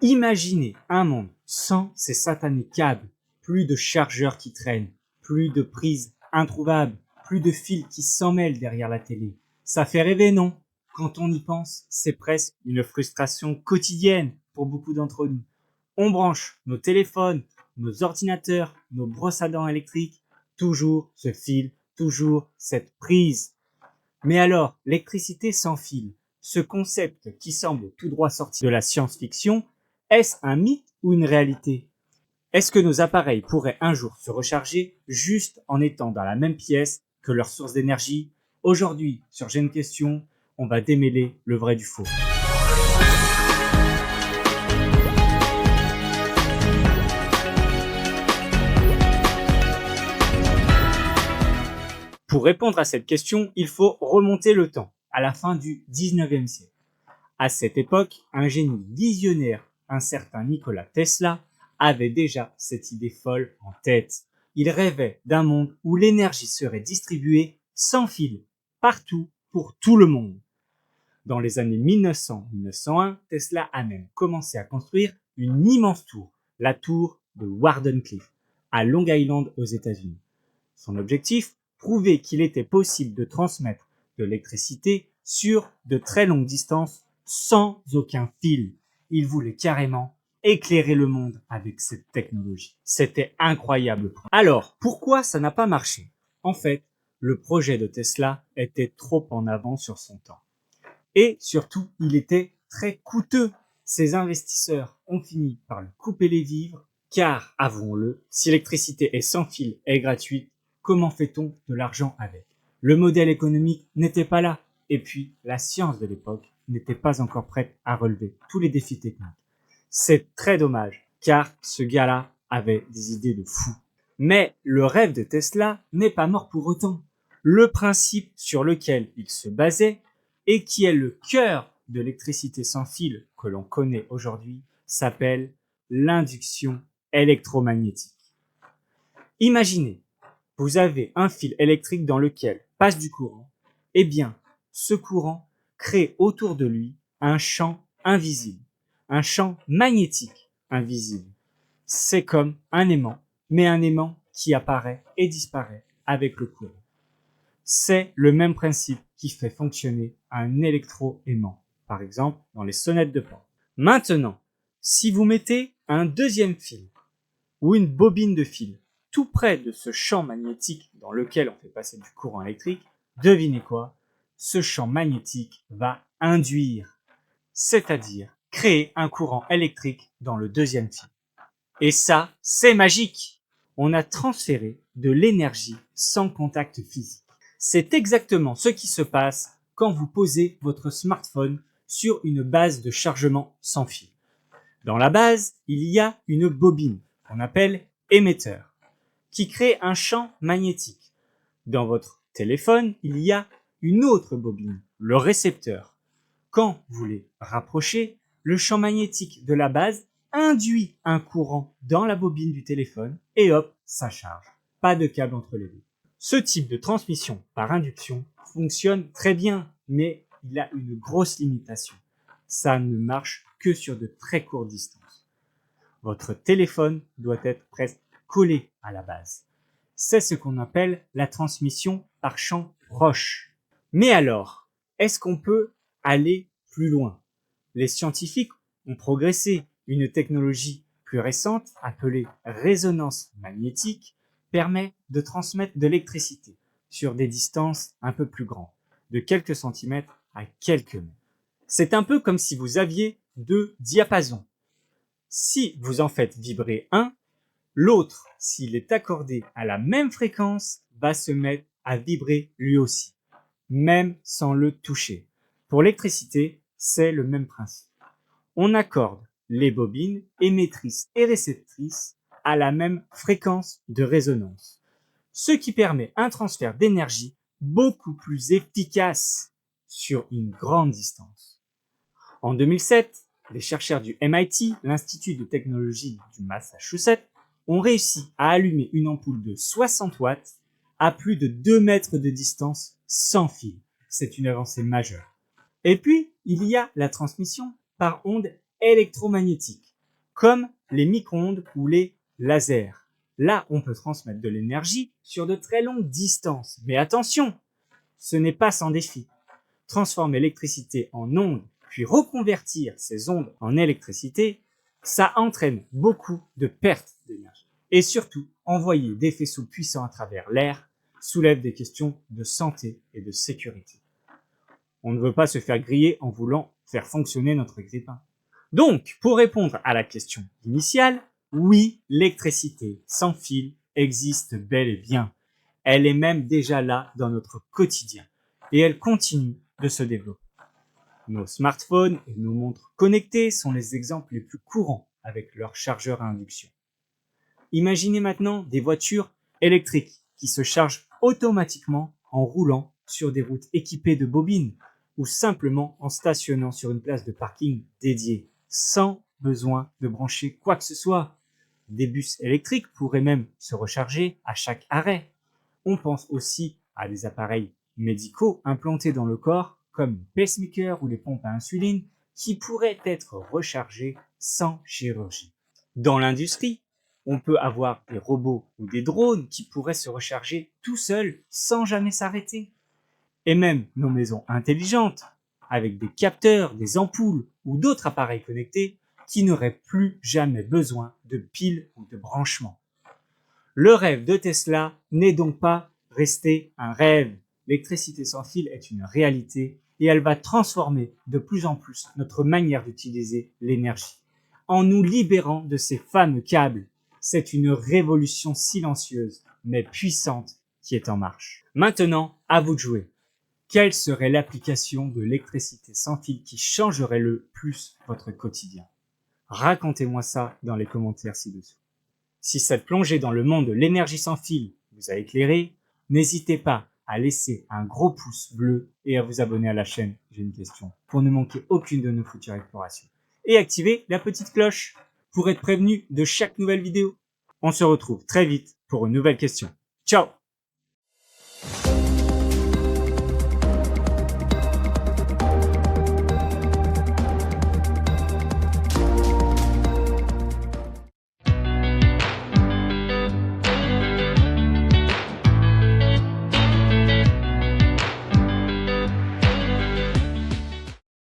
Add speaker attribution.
Speaker 1: Imaginez un monde sans ces satanés câbles, plus de chargeurs qui traînent, plus de prises introuvables, plus de fils qui s'emmêlent derrière la télé. Ça fait rêver, non? Quand on y pense, c'est presque une frustration quotidienne pour beaucoup d'entre nous. On branche nos téléphones, nos ordinateurs, nos brosses à dents électriques, toujours ce fil, toujours cette prise. Mais alors, l'électricité sans fil, ce concept qui semble tout droit sorti de la science-fiction, est-ce un mythe ou une réalité? Est-ce que nos appareils pourraient un jour se recharger juste en étant dans la même pièce que leur source d'énergie? Aujourd'hui, sur J'ai une question, on va démêler le vrai du faux. Pour répondre à cette question, il faut remonter le temps, à la fin du 19e siècle. À cette époque, un génie visionnaire, un certain Nikola Tesla, avait déjà cette idée folle en tête. Il rêvait d'un monde où l'énergie serait distribuée sans fil, partout, pour tout le monde. Dans les années 1900-1901, Tesla a même commencé à construire une immense tour, la tour de Wardenclyffe, à Long Island aux États-Unis. Son objectif, prouver qu'il était possible de transmettre de l'électricité sur de très longues distances sans aucun fil. Il voulait carrément éclairer le monde avec cette technologie. C'était incroyable. Alors, pourquoi ça n'a pas marché? En fait, le projet de Tesla était trop en avance sur son temps. Et surtout, il était très coûteux. Ses investisseurs ont fini par le couper les vivres, car, avouons-le, si l'électricité est sans fil et gratuite, comment fait-on de l'argent avec? Le modèle économique n'était pas là, et puis la science de l'époque n'était pas encore prête à relever tous les défis techniques. C'est très dommage, car ce gars-là avait des idées de fou. Mais le rêve de Tesla n'est pas mort pour autant. Le principe sur lequel il se basait, et qui est le cœur de l'électricité sans fil que l'on connaît aujourd'hui, s'appelle l'induction électromagnétique. Imaginez, vous avez un fil électrique dans lequel passe du courant, eh bien, ce courant crée autour de lui un champ invisible, un champ magnétique invisible. C'est comme un aimant, mais un aimant qui apparaît et disparaît avec le courant. C'est le même principe qui fait fonctionner un électroaimant, par exemple dans les sonnettes de porte. Maintenant, si vous mettez un deuxième fil ou une bobine de fil tout près de ce champ magnétique dans lequel on fait passer du courant électrique, devinez quoi? Ce champ magnétique va induire, c'est-à-dire créer un courant électrique dans le deuxième fil. Et ça, c'est magique! On a transféré de l'énergie sans contact physique. C'est exactement ce qui se passe quand vous posez votre smartphone sur une base de chargement sans fil. Dans la base, il y a une bobine qu'on appelle émetteur, qui crée un champ magnétique. Dans votre téléphone, il y a une autre bobine, le récepteur. Quand vous les rapprochez, le champ magnétique de la base induit un courant dans la bobine du téléphone et hop, ça charge. Pas de câble entre les deux. Ce type de transmission par induction fonctionne très bien, mais il a une grosse limitation. Ça ne marche que sur de très courtes distances. Votre téléphone doit être presque collé à la base. C'est ce qu'on appelle la transmission par champ proche. Mais alors, est-ce qu'on peut aller plus loin? Les scientifiques ont progressé. Une technologie plus récente, appelée résonance magnétique, permet de transmettre de l'électricité sur des distances un peu plus grandes, de quelques centimètres à quelques mètres. C'est un peu comme si vous aviez deux diapasons. Si vous en faites vibrer un, l'autre, s'il est accordé à la même fréquence, va se mettre à vibrer lui aussi, même sans le toucher. Pour l'électricité, c'est le même principe. On accorde les bobines émettrices et réceptrices à la même fréquence de résonance, ce qui permet un transfert d'énergie beaucoup plus efficace sur une grande distance. En 2007, les chercheurs du MIT, l'Institut de technologie du Massachusetts, ont réussi à allumer une ampoule de 60 watts à plus de 2 mètres de distance sans fil. C'est une avancée majeure. Et puis, il y a la transmission par ondes électromagnétiques. comme les micro-ondes ou les lasers. Là, on peut transmettre de l'énergie sur de très longues distances. Mais attention, ce n'est pas sans défi. Transformer l'électricité en ondes, puis reconvertir ces ondes en électricité, ça entraîne beaucoup de pertes d'énergie. Et surtout, envoyer des faisceaux puissants à travers l'air soulève des questions de santé et de sécurité. On ne veut pas se faire griller en voulant faire fonctionner notre grille-pain. Donc, pour répondre à la question initiale, oui, l'électricité sans fil existe bel et bien. Elle est même déjà là dans notre quotidien et elle continue de se développer. Nos smartphones et nos montres connectées sont les exemples les plus courants avec leurs chargeurs à induction. Imaginez maintenant des voitures électriques qui se chargent automatiquement en roulant sur des routes équipées de bobines ou simplement en stationnant sur une place de parking dédiée, sans besoin de brancher quoi que ce soit. Des bus électriques pourraient même se recharger à chaque arrêt. On pense aussi à des appareils médicaux implantés dans le corps, comme les pacemakers ou les pompes à insuline, qui pourraient être rechargés sans chirurgie. Dans l'industrie, on peut avoir des robots ou des drones qui pourraient se recharger tout seuls sans jamais s'arrêter. Et même nos maisons intelligentes, avec des capteurs, des ampoules ou d'autres appareils connectés qui n'auraient plus jamais besoin de piles ou de branchements. Le rêve de Tesla n'est donc pas resté un rêve. L'électricité sans fil est une réalité et elle va transformer de plus en plus notre manière d'utiliser l'énergie. En nous libérant de ces fameux câbles, c'est une révolution silencieuse mais puissante qui est en marche. Maintenant, à vous de jouer. Quelle serait l'application de l'électricité sans fil qui changerait le plus votre quotidien? Racontez-moi ça dans les commentaires ci-dessous. Si cette plongée dans le monde de l'énergie sans fil vous a éclairé, n'hésitez pas à laisser un gros pouce bleu et à vous abonner à la chaîne J'ai une question pour ne manquer aucune de nos futures explorations. Et activez la petite cloche pour être prévenu de chaque nouvelle vidéo. On se retrouve très vite pour une nouvelle question. Ciao!